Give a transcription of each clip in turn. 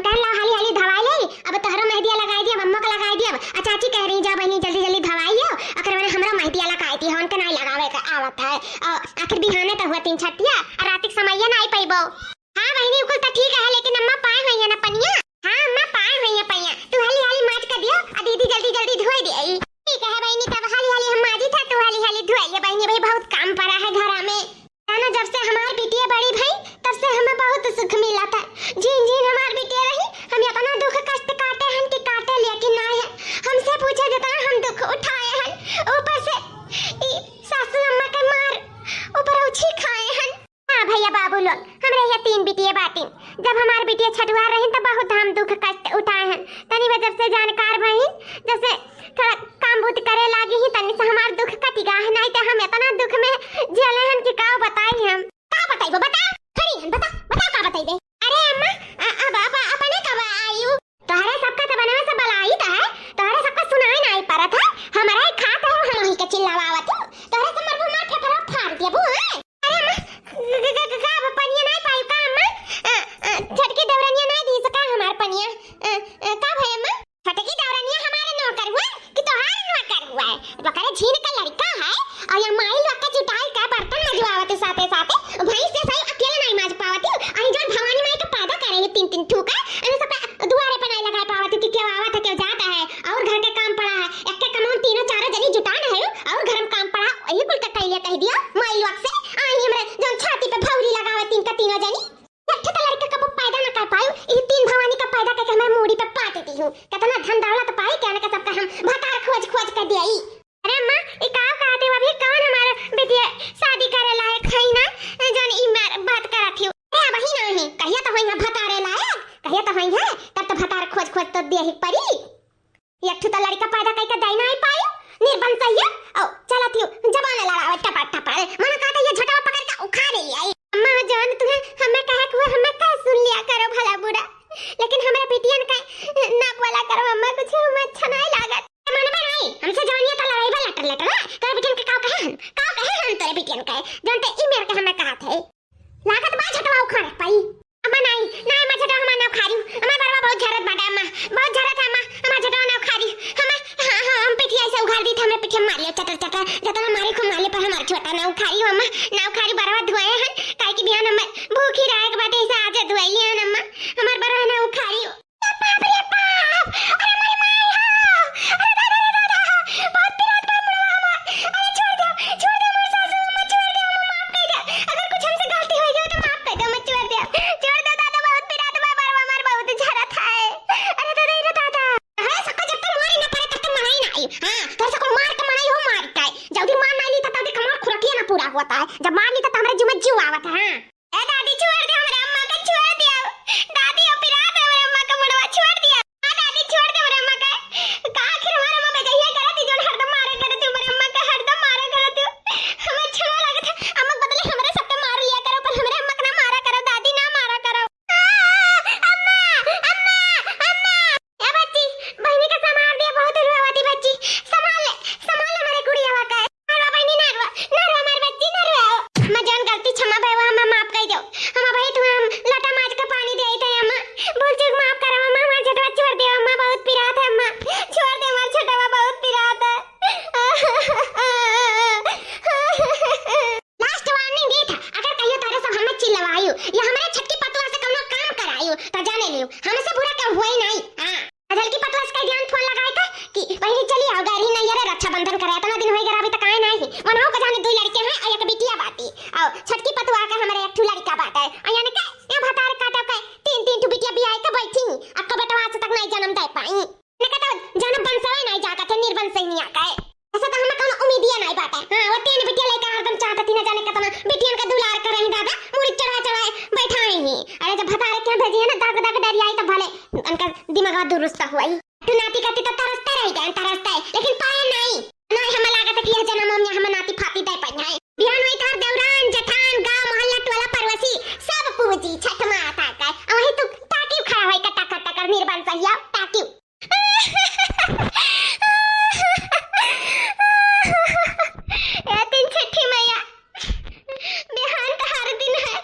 Button ला हाली हाली धवाई ले। अब तोहरो मेहंदिया लगाई दिया, मम्मा का लगाई दिया। चाची कह रही जा बहनी जल्दी जल्दी धवाइयो। अकर मैंने हमरा मेहंदिया लगाई थी, हन के नहीं लगावे का आवत है। आखिर बिहाने तो हुआ 3 छटिया और रात के समय ना आई पैबो। हां बहनी उकुल तो ठीक है, लेकिन अम्मा पाए हुई है ना पनिया। हां अम्मा पाए हुई है पनिया, तू हाली हाली माज कर दियो और दीदी जल्दी जल्दी धोई दे। ठीक है बहनी, तब हाली हाली हम माजी था, तू हाली हाली धोइए बहनी। भाई बहुत काम पड़ा है घर में ना। जब से हमार बिटिया बड़ी भाई तब से हमें बहुत सुख मिला था। जिन जिन हमार बिटिया रही हम अपना दुख कष्ट काटे हैं कि काटे, लेकिन ना है हमसे पूछे देता हम दुख उठाए हैं। ऊपर से सासू अम्मा के मार ऊपर उछी खाए हैं। हां भैया बाबू लोग हमरे ये 3 बिटिया बाटी। जब हमार बिटिया छठवा रही तब बहुत हम दुख कष्ट उठाए हैं। तनी वजह से जानकार भई जैसे थोड़ा काम बूत करे लागी ही तनी से हमार दुख कटिगा है। नहीं तो हम इतना दुख में झेले हैं कि का बताई हम। का बताइबो बता खड़ी हन, बता बता का बताइबे। अरे अम्मा अब अपने कब आयु तोहरे सबका तो बनवे से बलाई त है, तोहरे सबका सुनाई नहीं परत है। हमारा ही खात है हम ही के चिल्लावावत तोहरे से मरबो मार फेफड़ा फाड़ देबो है। अरे अम्मा का पनिया नहीं पाई का अम्मा, छटकी दवरनिया नहीं दी सका हमार पनिया का भाई अम्मा। छटकी दवरनिया हमारे नौकर हुआ कि तोहार नौकर हुआ है। बकरे झीन का लड़का है और ये माई लोग का जुटाई का बर्तन मजवावत साथे साथे भाई से सही अकेले नहीं माज पावती। अही जो भवानी माई का पैदा करेंगे 3 ठुका अने सब दुआरे पे नहीं लगा पावती कि क्यों आवत है क्यों जाता है। और घर के काम पड़ा है, एक के कमाऊं 3-4 जनी जुटाना है और घर में काम पड़ा यही कुल का कह दिया माई लोग से। आई हमरे जन छाती पे भौरी लगावे 3 का 3 जनी लट्ठे तो लड़का कब पैदा ना कर पायो। ये 3 भवानी का पैदा करके हमारे मूड़ी पे पाट दी हूं। कितना धन दौलत पाई कहने का सबका हम भतार खोज खोज कर दिया। अरे अम्मा ये का कहते अभी कौन हमारा बेटिया शादी करे लायक है ना जन ई बात करत हो। अरे वही नहीं कहिया तो होई भतारे लायक, कहिया तो होई है तब तो भतार खोज खोज तो दे ही पड़ी। एक तो लड़का पैदा करके दई नहीं पायो निर्बंध सही है। ओ चला थियो जबान लड़ावे टपा टपा मन कहता ये झटवा पकड़ के उखाड़ ले आई। अम्मा जान तुम्हें हमें कहे को हमें का सुन लिया करो भला बुरा, लेकिन हमारे बेटियन का ना बोला करो अम्मा, कुछ हमें अच्छा नहीं लागत। मन में नहीं हमसे जानिए तो लड़ाई बा लटर लटर कर बेटियन के का कहे हम तेरे बेटियन का जानते ई मेरे के हमें कहा थे लागत बा झटवा उखाड़ पाई। अम्मा नहीं मैं झटवा हमां ना उखाड़ी, हमार बरवा बहुत झरत बाटे अम्मा, बहुत झरत है अम्मा, हमार झटवा ना उखाड़ी। हमें हम पिठिया से उखाड़ दी थे, हमें पीछे मार लिया चटर चटर जतना मारे को मारले पर हमार छोटा ना उखाड़ी अम्मा, ना उखाड़ी बरवा धोए हैं काहे कि बिहान हम भूखी रहे के बाटे ऐसे आज धोइली हैं अम्मा, हमार बरवा ना उखाड़ी। बाप रे बाप अरे मेरी माई हो, अरे दादा बहुत पिरात बा मुड़वा हमार। अरे छोड़ दे मोर सासू अम्मा, छोड़ दे अम्मा, माफ कर दे। अगर कुछ हमसे गलती हो जाए तो माफ कर दे अम्मा, छोड़ दे दादा बहुत पिरात बा बरवा हमार बहुत झरत है। अरे दादा हां सबको जब तक मारी ना पड़े तब तक मनाई ना आई। हां तो सबको मार के मनाई हो मारता है, जल्दी मार ना ली तो तब कमर खुरटिया ना पूरा होता है, जब मार ली तो हमारे जीव में जीव आवत है। ए दादी छोड़ दे हमरे अम्मा के, छोड़ दिया दादी ओ पिरात है हमरे अम्मा का मुड़वा, छोड़ दिया। हां दादी छोड़ दे हमरे अम्मा का आखिर हमारे अम्मा बेजइया करत जोन हरदम मारे करत हमरे अम्मा का हरदम मारे करत हमें अच्छा लगत है। अम्मा बदले हमरे सबके मार लिया करो पर हमरे अम्मा का ना मारा करो, दादी ना मारा करो। अम्मा ए बच्ची बहनी का संभाल दिया, बहुत रुआवती बच्ची, संभाल हमारे गुड़िया का मारवा बहनी ना रुआ हमारे बच्ची ना रुआ। मैं जान गलती क्षमा भाई हमें माफ कर दो अम्मा भाई, तुम हम लटा माज का पानी दे थे अम्मा, बोल चूक माफ करो अम्मा, हमारा झटवा छोड़ दे अम्मा, बहुत पिरात है अम्मा, छोड़ दे हमारा छोटा बहुत पिरात है। लास्ट वार्निंग दी था अगर कहियो तारे सब हमें चिल्लवायु या हमारे छटकी पतला से कोनो काम करायु तो जाने लियो हमसे बुरा क्या हुआ ही नहीं। हां अजल की पतला से ध्यान फोन लगाए था कि पहले चली आओ गाड़ी नहीं यार रक्षाबंधन करे इतना दिन हो गया अभी तक आए नहीं। मनाओ का जाने 2 लड़के हैं और एक बिटिया बाटी आओ छटकी पतवा का हमारे एक लड़का बाटा है और यानी का ये भतार काटा का 3 बिटिया भी आई तो बैठी अक्का बेटा आज तक नहीं जन्म दे पाई ने कहता जन्म बंसवे नहीं जाता थे निर्बंस ही नहीं आका है ऐसा तो हमें कोनो उम्मीद ही नहीं बाटा। हां वो 3 बिटिया लेकर हरदम चाहता थी न जाने कितना बिटियन का दुलार कर रही दादा मुड़ी चढ़ा बैठा ही। अरे जब भतारे क्या भेजी है ना दाग डरी आई तो भले उनका दिमाग दुरुस्त हुआ ही तू नाती करती तो तरसता है लेकिन पाए नहीं हमें लागत है कि यह जन्म हम हमें नाती फाती दे पाई है। बिहान में तार देवरान जठान गांव मोहल्ला टोला परवसी सब पूजी छठ माता का वही तू ताकी खड़ा होई कटा कर निर्बंध सहिया ताकी। ए 3 छठी मैया बिहान तो हर दिन है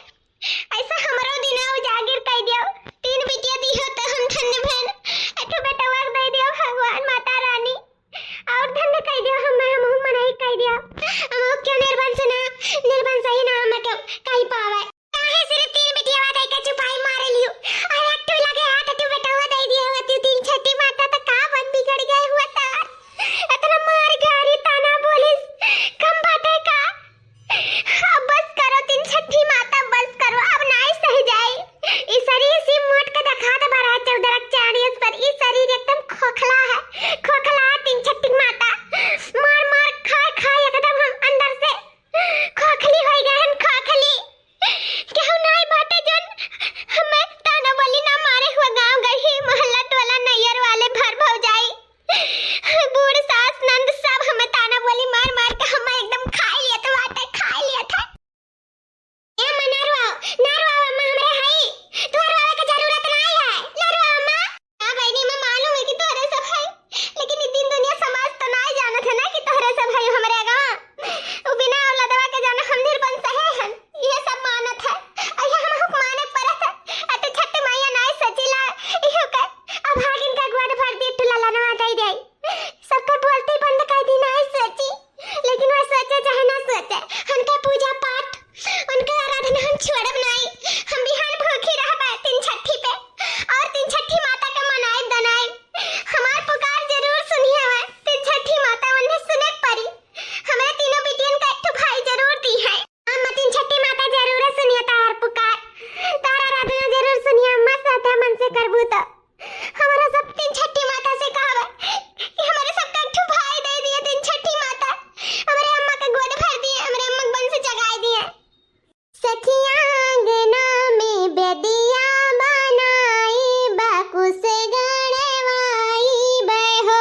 ऐसा हमरो दिन उजागर कर दियो 3 बिटिया दी हो तो हम करबू त हमारा सब तीन छठी माता से कहावा कि हमारे सबका एक ठो भाई दे दिए तीन छठी माता हमारे अम्मा का गोद भर दिए हमारे अम्मा के बंस जगाए दिए। सखिया आंगना में बेदिया बनाई बाकुस गड़वाई बहो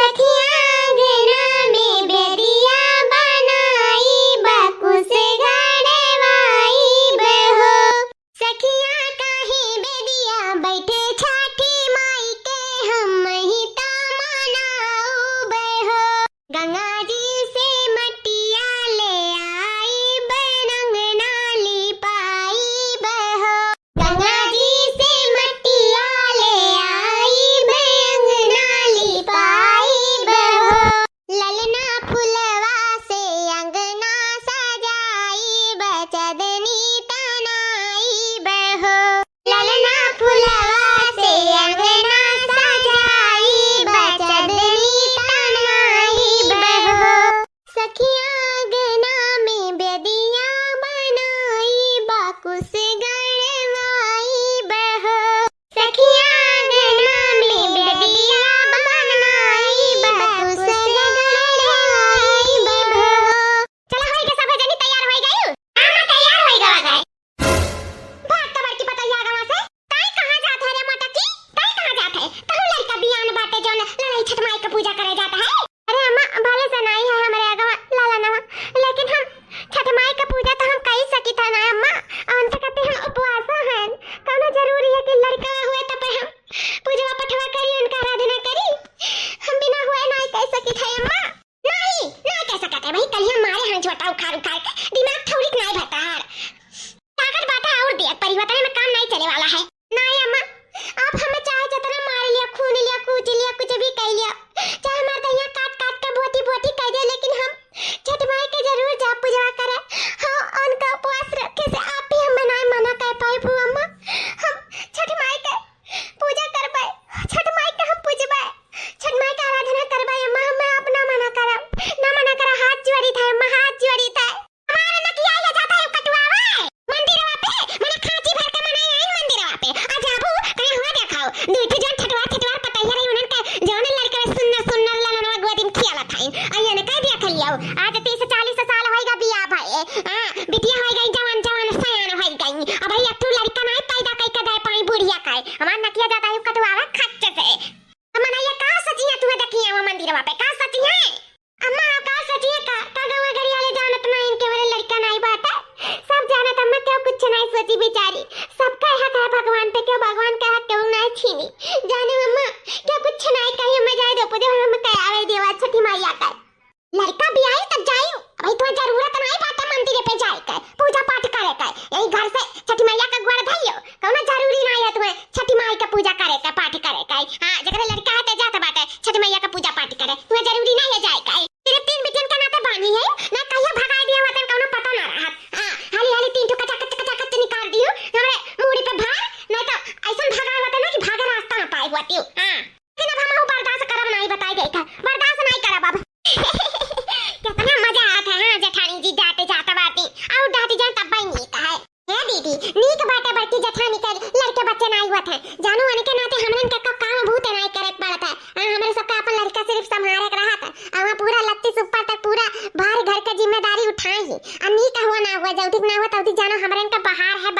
सखिया आंगना में बेदिया बनाई बाकुस गड़वाई बहो सखिया काहे बेदिया बैठे छठी माई के हम ही ता मनाऊ बहो गंगा जी से मटिया ले आई बनंगना लिपाई बहो गंगा जी से मटिया ले आई बनंगना लिपाई बहो ललना फुलवा से अंगना सजाई बचदनी तनाई बहो ललना फुलवा से अंगना सजाई बचदनी तनाई बहो सखिया आंगना में बेदिया बनाई बाकुस गड़वाई बहो सखिया आंगना में बेदिया बनाई बाकुस गड़वाई बहो चला होई के सब जनी तैयार होई गइल आमा तैयार होई गवा गए भाग त बड़की पतैया गवा से काई कहां जात है रे मटकी काई कहां जात है तहु लड़का बियान बाटे जोन लड़ाई छठ माई का पूजा करे जाता है। अरे अम्मा भले से नहीं है हमारे अगवा लाला नवा लेकिन हम छठ माई का पूजा तो हम कई सकी था ना अम्मा अंत करते हम उपवास हैं कौनो जरूरी है कि लड़का हुए तब हम पूजा पठवा करी उनका आराधना करी हम बिना हुए नहीं कह सकी थे अम्मा नहीं नहीं कह सकते भाई कल हम मारे हाथ झोटा उखाड़ उखाड़ के दिमाग थोड़ी नहीं भतार ताकत बात और दिया परिवर्तन में काम नहीं चले वाला है नहीं अम्मा आप हमें चाहे जितना मार लिया खून लिया कूच लिया कुछ भी कह लिया चाहे हमारे दहिया काट काट के बोटी बोटी कह दे लेकिन हम छठ माई के जरूर जा पूजा करे हाँ उनका उपवास रखे से आप ही हम बनाए मना कह पाए भू अम्मा हम छठ माई के पूजा करबे छठ माई के हम पूजबे छठ माई के आराधना करबे अम्मा हमें अपना मना करब ना मना करा हाथ जोड़ी था अम्मा हाथ जोड़ी था हमारे न किया ले जाता है कटवावे मंदिरवा पे मने खांची भर के मनाई आई मंदिरवा पे आ जाबू कहीं हुआ देखाओ दूठ जन ठटवा पतैया रही उनन का जौन लड़का सुन्नर ललनवा गोदी में खियावा था आया ने कह दिया खलियाओ आज 30-40 साल होएगा बियाह भाई हां बिटिया हो गई जवान सयान हो गई अब भाई अतु लड़का नहीं पैदा कई के दे पाई बुढ़िया का हमार न किया जाता है कटवावा खच्चे से अमना ये का सची है तुम्हें देखिए मंदिरवा पे का सची है अम्मा का सची है का गांव गड़ी वाले जानत नहीं इनके वाले लड़का नहीं बात है सब जानत अम्मा क्यों कुछ नहीं सोची बेचारी सबका हक है भगवान पे क्यों भगवान का हक क्यों नहीं छीनी जाने अम्मा क्या कुछ नहीं कही हमें जाए दो पूजे हम कह आवे देवा छठी मैया का लड़का भी आई तब जाइयो भाई तुम्हें जरूरत नहीं बात मंदिर पे जाए का पूजा पाठ करे का यही घर से छठी मैया का गुड़ धइयो कौनो जरूरी नहीं है तुम्हें छठी माई का पूजा करे का पाठ करे का हां जकरे लड़का है त जात बाटे छठी मैया का पूजा पाठ करे तुम्हें जरूरी नहीं है जाए का तेरे तीन बिटियन का नाते बानी है ना कहियो भगाई दिया वतन कौनो पता ना रहा हां हाली हाली तीन टुका चकच निकाल दियो हमरे मूड़ी पे भार नहीं तो ऐसन भगाए वतन ना कि भागे रास्ता ना पाए हुआतियो हां लेकिन अब हम बर्दाश्त करब नहीं बताई गई था बर्दाश्त नहीं करब अब कितना मजा आता है हां जेठानी जी जाते जाते बाती और दादी जान तब ही नहीं कहा है दीदी नीक बाटे बड़की जेठानी के लड़के बच्चे नहीं हुआ थे जानू आने के नाते हमरन का काम भूत नहीं करे पड़ता है हमरे सबका अपन लड़का सिर्फ संभाले के रहा था और पूरा लत्ती से ऊपर तक पूरा बाहर घर का जिम्मेदारी उठाई ही और नी का हुआ ना हुआ जल्दी ना हुआ तल्दी जानो हमरन का बहार है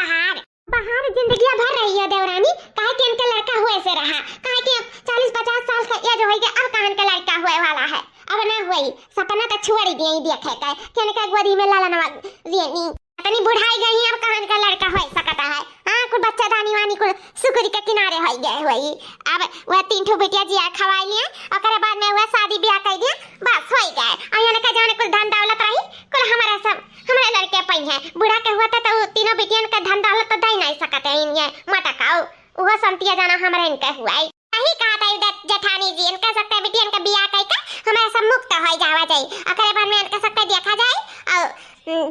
बहार जिंदगी भर रही है देवरानी काहे कि इनके लड़का हुए से रहा काहे कि 40-50 साल का एज हो गया अब कहां के लड़का हुए वाला है अब ना हुई सपना तो छोड़ दिए देखे का कि इनका गोदी में लाला नवा लेनी तनी बुढ़ाई गई अब कहां का लड़का हो सकता है हां कुछ बच्चा दानी वानी को सुकुरी के किनारे हो गए हुई अब वह तीन ठो बेटिया जिया खवाई लिया ओकरे बाद में वह शादी ब्याह कर दिया बस हो गए और का जाने कुल धन दौलत रही कुल हमारा सब हमारे लड़के पई है बुढ़ा के हुआ था तो तीनों बेटियन का धन दौलत तो दे नहीं सकते इनये मटकाओ वो संतिया जाना हमारे इनका हुआ है यही कहा था जेठानी जी इनका सकते बेटियन का ब्याह करके हमारा सब मुक्त हो जावा जाए ओकरे बाद में इनका सकते देखा जाए और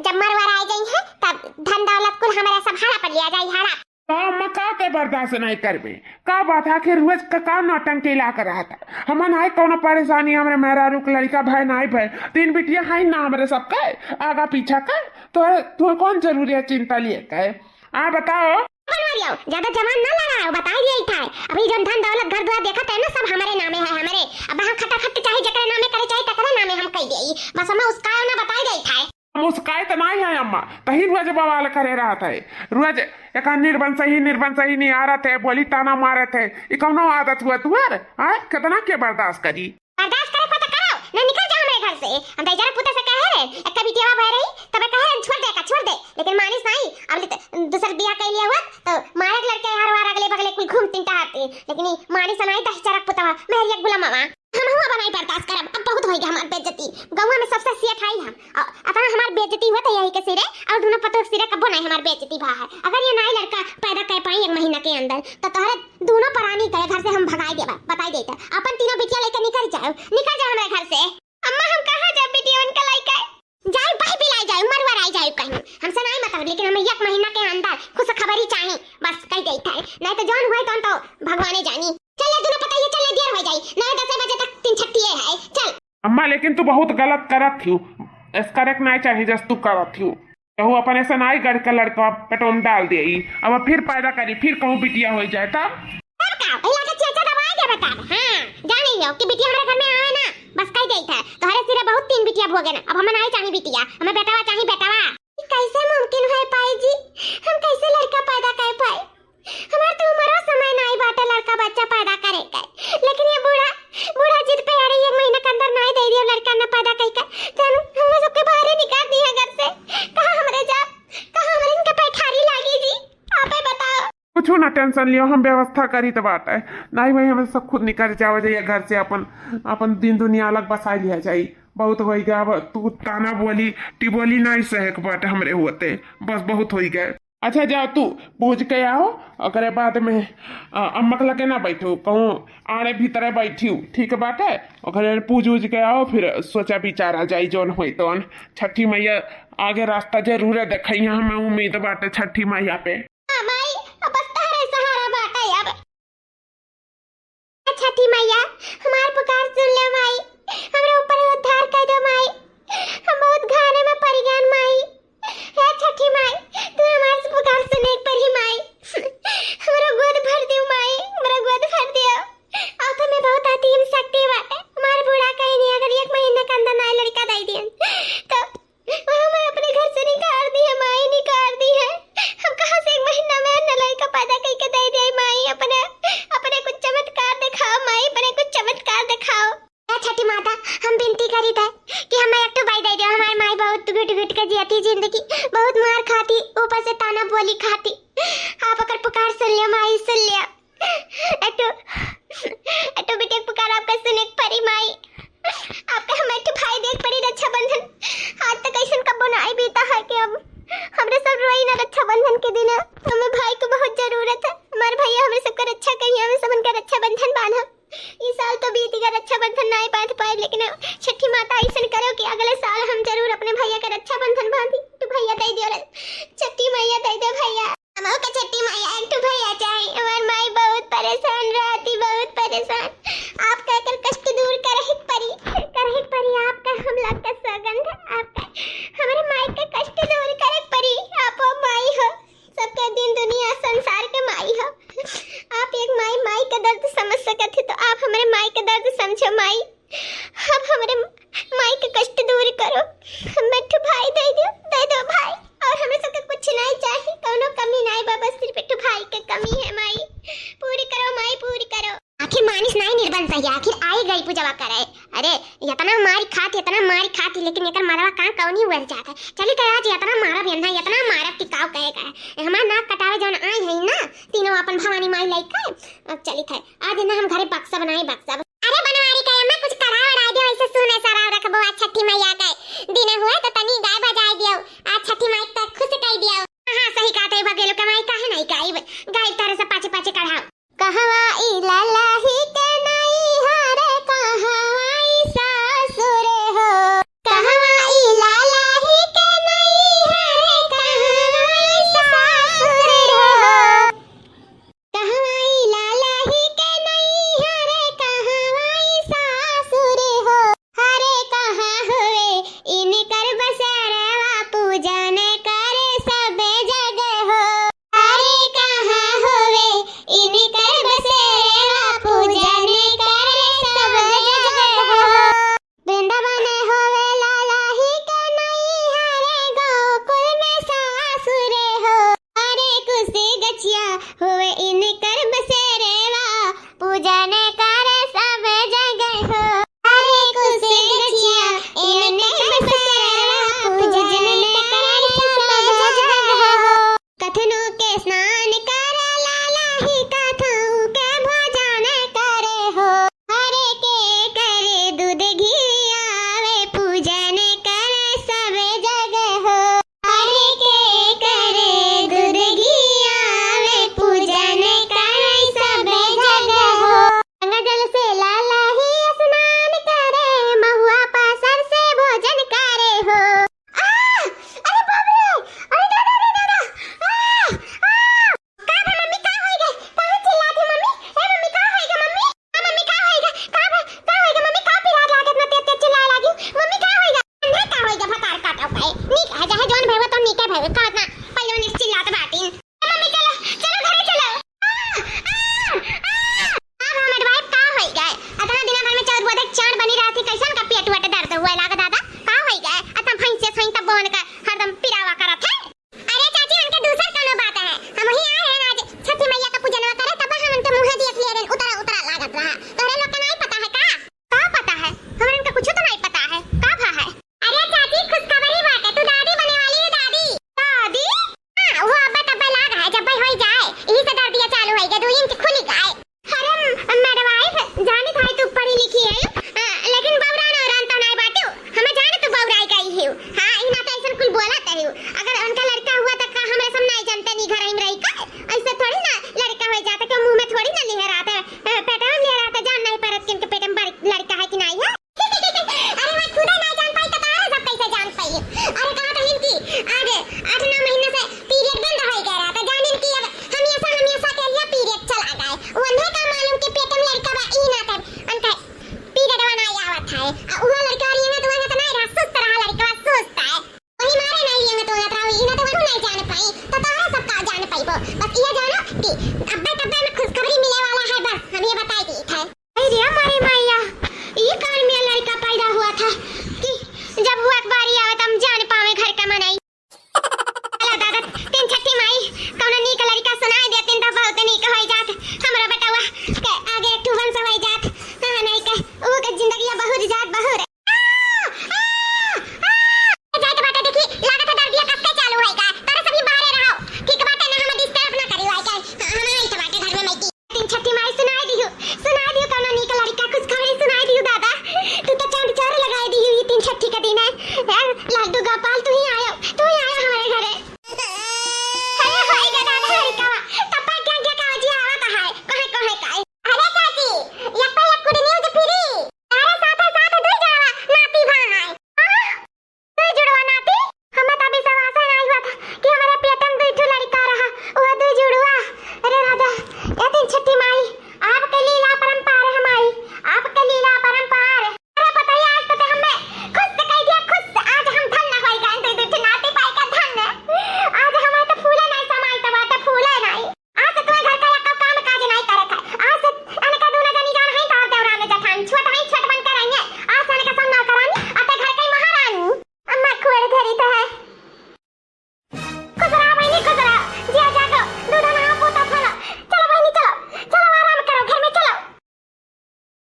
जब मरवर आ गई है तब धन दौलत कुल हमारा सब हड़ा पर लिया जाए हड़ा मका के बर्दाश्त नहीं करबे का बात आखिर रोज का नौटंकी ला कर रहा था हमन आए कौन परेशानी हमरे मेहरा रुक लड़का भाई नाई भाई तीन बिटिया है ना हमरे सबका आगा पीछा का तो कौन जरूरी है चिंता लिए का आ बताओ मारियो, ज्यादा जवान ना लगाओ, बता दिया ही था। अभी जो धन दौलत घर द्वार देखा है ना सब हमारे नामे है हमारे। अब हम खटाखट चाहे जकरे नामे करे चाहे तकरे नामे हम कह देई, बस हमें उसका ना बता गई था। मुस्काए तो नहीं है अम्मा, तही रोज बवाल करे रहा था रोज एक निर्बन सही नहीं आ रहा थे, बोली ताना मारे थे। ये कौनो आदत हुआ तुम्हारे? कितना के बर्दाश्त करी? बर्दाश्त करे को तो करो ना, निकल जाओ मेरे घर से। हम तो जरा पुता से कह रहे एक कभी देवा बह रही तब कहे छोड़ दे, लेकिन मानिस नहीं। अब दूसर बियाह कर लिया हुआ तो मारे लड़के हर वार अगले बगले कोई घूमती टहरती, लेकिन मानिस नहीं दस चरक पुता मेहरिया गुलामावा हम हुआ बनाई बर्दाश्त करब। अब बहुत होई हमार बेइज्जती, गौवा में सबसे सिया खाई हम। अपना हमार बेइज्जती हुआ तो यही के सिरे और दोनों पतों सिरे कबो नहीं हमार बेइज्जती भा है। अगर ये नई लड़का पैदा कर पाई 1 महीना के अंदर तो तोहरे दोनों प्राणी के घर से हम भगाई देबा, बताई देता। अपन तीनों बिटिया लेकर निकल जाओ मेरे घर से। अम्मा हम कहां जाए बिटिया उनका लाइका जाए भाई बिलाई जाए मरवर आई जाए कहीं हमसे नहीं मतलब, लेकिन हमें 1 महीना के अंदर खुश खबरी चाहिए बस कह देता है। नहीं तो जौन हुए तो भगवाने जानी। चले दोनों पता ये चले देर हो जाई, 9-10 बजे तक 3 छट्टी है। चल अम्मा लेकिन तू बहुत गलत करत थी, इस करेक्ट नहीं चाहिए जस तू करत थी। कहूँ अपन ऐसा नहीं कर के लड़का पेटों में डाल दे, अब फिर पैदा करी फिर कहूँ बिटिया हो जाए तब का भैया के चाचा दवाई दे बता। हां जाने लो कि बिटिया हमारे घर में आवे ना बस कह देई था। तोहरे सिरे बहुत 3 बिटिया भोगे ना, अब हमें नहीं चाहिए बिटिया, हमें बेटावा चाहिए बेटावा। कैसे मुमकिन है पाई जी, हम कैसे लड़का पैदा कर पाए? हमार तो उम्र समय नहीं बाटे लड़का बच्चा पैदा करे का, लेकिन ये बूढ़ा जिद पे अड़ी 1 महीने के अंदर नहीं दे दियो लड़का ना पैदा कई का तो हम सबके बाहर निकाल दिया घर से। कहां हमरे जा कहां हमरे इनके पैठारी लागी जी, आपे बताओ। कुछ ना टेंशन लियो, हम व्यवस्था करी तो बात है। नहीं भाई हमें सब खुद निकल जाओ जाइए घर से, अपन दिन दुनिया अलग बसा लिया जाए। बहुत हो गया, अब तू ताना बोली टिबोली नहीं सहे बाटे हमरे होते, बस बहुत हो गए। अच्छा जाओ तू पूछ के आओ, अगर बाद में अम्मक लगे ना बैठो कहूँ आड़े भीतर बैठी हूँ, ठीक बात है। अगर पूछ उछ के आओ फिर सोचा विचारा जाई जोन हो तो। छठी मैया आगे रास्ता जरूर है देखिए, हमें उम्मीद बाटे छठी मैया पे। छठी मैया हमार पुकार सुन ले माई, हमरे ऊपर उद्धार कर दो माई, हम बहुत घाने में पड़ गए माई। हे छठी माई तू हमार पुकार सुने पर ही माई, हमरा गोद भर दियो माई, हमरा गोद भर दियो। आप में बहुत अतीम शक्ति बाटे, हमार बूढ़ा कहीं नहीं अगर 1 महीने के अंदर नई लड़का दे दिए तो हमें अपने घर से निकाल दी है माई, निकाल दी है। हम कहां से 1 महीना में न लड़का पैदा करके दे दे माई, अपने कुछ चमत्कार दिखाओ माई, अपने कुछ चमत्कार दिखाओ। छठी माता हम विनती करी था कि हमें एक तो भाई दे दो, हमारी माई बहुत गुट के जीती जिंदगी, बहुत मार खाती ऊपर से ताना बोली खाती। आप अगर पुकार सुन लिया माई सुन लिया, एटो बेटे पुकार आपका सुने परी माई, आपका हमें एक भाई देख पड़ी रक्षाबंधन। आज तक ऐसा कब नहीं बीता है कि अब हमरे सब रोई ना रक्षाबंधन के दिन, हमें भाई को बहुत जरूरत है। हमारे भैया हमें सबका रक्षा करिए, हमें सब उनका रक्षाबंधन बांधा। इस साल तो बीत गया रक्षाबंधन नहीं बांध पाए, लेकिन छठी माता ऐसा करो कि अगले साल हम जरूर अपने भैया का रक्षाबंधन बांधी। तो भैया दे दियो, छठी मैया दे दे भैया, हमको का छठी मैया एक तो भैया चाहिए। हमारी माई बहुत परेशान रहती, बहुत परेशान। आप कहकर कष्ट दूर करहित परी आपका हम लोग का सौगंध आपका, हमारे माई का कष्ट दूर करे परी। आप माई हो, सबके दिन दुनिया संसार के माई हो। आप एक माई का दर्द समझ सकते तो आप हमारे माई का दर्द समझो माई। अब हमारे माई का कष्ट दूर करो, हमें तो भाई दे दो भाई, और हमें सबके कुछ नहीं चाहिए, कोनो कमी नहीं बाबा, सिर्फ एक भाई की कमी है माई, पूरी करो माई पूरी करो। आखिर मानिस नहीं निर्बल सही, आखिर आई गई पूजवा करे। अरे इतना मारी खाती लेकिन एकर मारवा कहां कौनी हुआ जाता। चली कह आज इतना मारा बिंधा इतना मारा टिकाव कहे का हमार नाक कटावे जौन आई है ना तीनों अपन भवानी माई लइका चली थे। आज ना हम घरे बक्सा बनाई, बक्सा